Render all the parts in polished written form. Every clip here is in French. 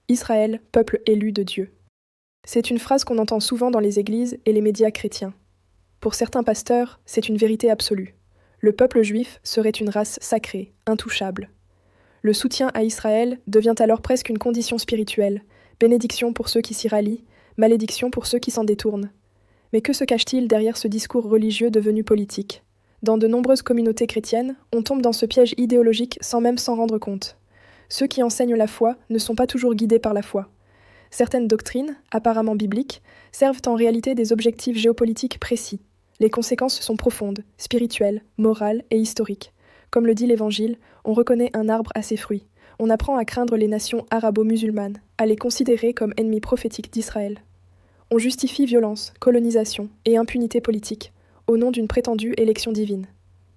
Israël, peuple élu de Dieu. C'est une phrase qu'on entend souvent dans les églises et les médias chrétiens. Pour certains pasteurs, c'est une vérité absolue. Le peuple juif serait une race sacrée, intouchable. Le soutien à Israël devient alors presque une condition spirituelle, bénédiction pour ceux qui s'y rallient, malédiction pour ceux qui s'en détournent. Mais que se cache-t-il derrière ce discours religieux devenu politique ? Dans de nombreuses communautés chrétiennes, on tombe dans ce piège idéologique sans même s'en rendre compte. Ceux qui enseignent la foi ne sont pas toujours guidés par la foi. Certaines doctrines, apparemment bibliques, servent en réalité des objectifs géopolitiques précis. Les conséquences sont profondes, spirituelles, morales et historiques. Comme le dit l'Évangile, on reconnaît un arbre à ses fruits. On apprend à craindre les nations arabo-musulmanes, à les considérer comme ennemis prophétiques d'Israël. On justifie violence, colonisation et impunité politique, au nom d'une prétendue élection divine.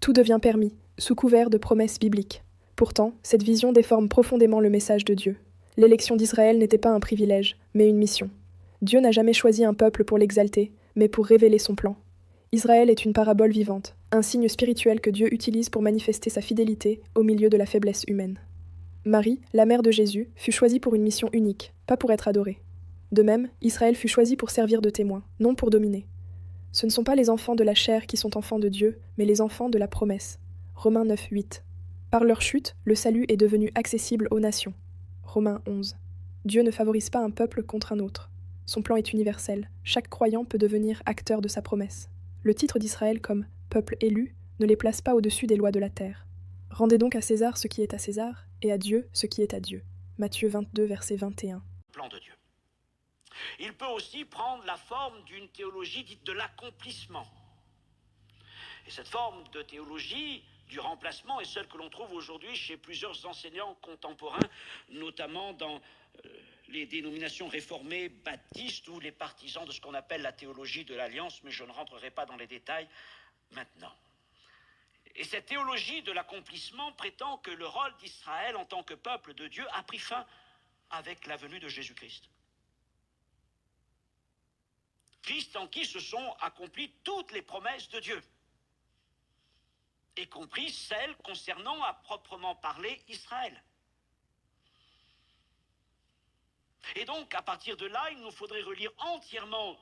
Tout devient permis, sous couvert de promesses bibliques. Pourtant, cette vision déforme profondément le message de Dieu. L'élection d'Israël n'était pas un privilège, mais une mission. Dieu n'a jamais choisi un peuple pour l'exalter, mais pour révéler son plan. Israël est une parabole vivante, un signe spirituel que Dieu utilise pour manifester sa fidélité au milieu de la faiblesse humaine. Marie, la mère de Jésus, fut choisie pour une mission unique, pas pour être adorée. De même, Israël fut choisi pour servir de témoin, non pour dominer. Ce ne sont pas les enfants de la chair qui sont enfants de Dieu, mais les enfants de la promesse. Romains 9, 8. Par leur chute, le salut est devenu accessible aux nations. Romains 11. Dieu ne favorise pas un peuple contre un autre. Son plan est universel. Chaque croyant peut devenir acteur de sa promesse. Le titre d'Israël comme « peuple élu » ne les place pas au-dessus des lois de la terre. Rendez donc à César ce qui est à César, et à Dieu ce qui est à Dieu. Matthieu 22, verset 21. Plan de Dieu. Il peut aussi prendre la forme d'une théologie dite de l'accomplissement. Et cette forme de théologie du remplacement est celle que l'on trouve aujourd'hui chez plusieurs enseignants contemporains, notamment dans les dénominations réformées baptistes ou les partisans de ce qu'on appelle la théologie de l'Alliance, mais je ne rentrerai pas dans les détails maintenant. Et cette théologie de l'accomplissement prétend que le rôle d'Israël en tant que peuple de Dieu a pris fin avec la venue de Jésus-Christ. Christ en qui se sont accomplies toutes les promesses de Dieu, y compris celles concernant à proprement parler Israël. Et donc, à partir de là, il nous faudrait relire entièrement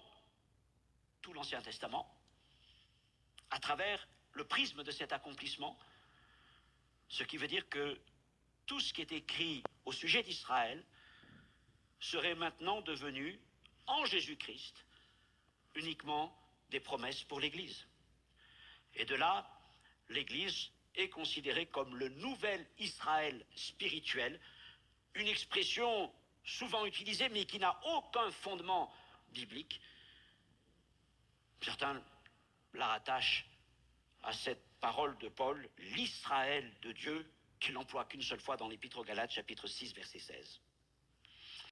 tout l'Ancien Testament à travers le prisme de cet accomplissement, ce qui veut dire que tout ce qui est écrit au sujet d'Israël serait maintenant devenu, en Jésus-Christ, uniquement des promesses pour l'Église. Et de là, l'Église est considérée comme le nouvel Israël spirituel, une expression souvent utilisée mais qui n'a aucun fondement biblique. Certains la rattachent à cette parole de Paul, l'Israël de Dieu, qu'il n'emploie qu'une seule fois dans l'Épître aux Galates, chapitre 6, verset 16.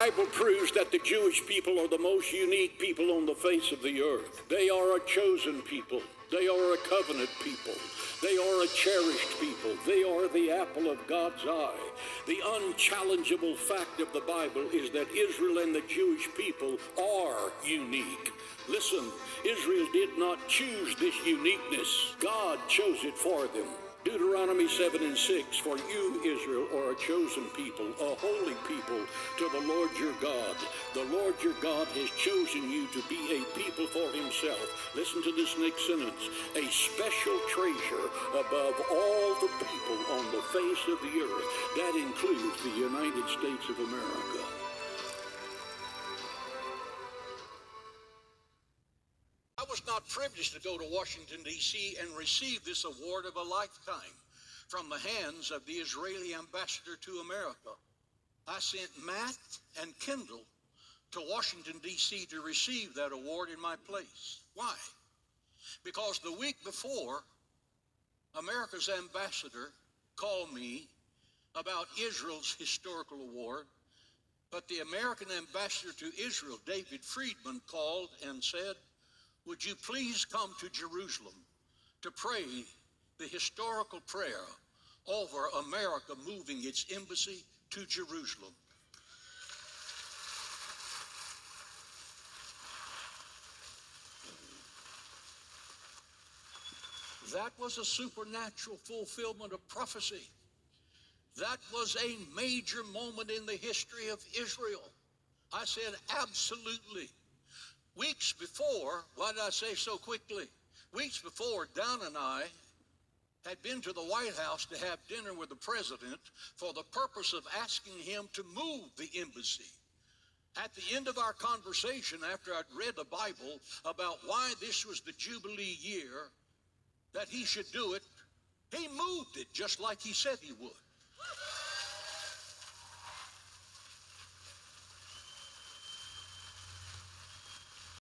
The Bible proves that the Jewish people are the most unique people on the face of the earth. They are a chosen people. They are a covenant people. They are a cherished people. They are the apple of God's eye. The unchallengeable fact of the Bible is that Israel and the Jewish people are unique. Listen, Israel did not choose this uniqueness. God chose it for them. Deuteronomy 7 and 6, for you, Israel, are a chosen people, a holy people to the Lord your God. The Lord your God has chosen you to be a people for himself. Listen to this next sentence. A special treasure above all the people on the face of the earth. That includes the United States of America. I was not privileged to go to Washington, D.C. and receive this award of a lifetime from the hands of the Israeli ambassador to America. I sent Matt and Kendall to Washington, D.C. to receive that award in my place. Why? Because the week before, America's ambassador called me about Israel's historical award, but the American ambassador to Israel, David Friedman, called and said, would you please come to Jerusalem to pray the historical prayer over America moving its embassy to Jerusalem? That was a supernatural fulfillment of prophecy. That was a major moment in the history of Israel. I said, absolutely. Weeks before, why did I say so quickly? Weeks before, Don and I had been to the White House to have dinner with the president for the purpose of asking him to move the embassy. At the end of our conversation, after I'd read the Bible about why this was the Jubilee year, that he should do it, he moved it just like he said he would.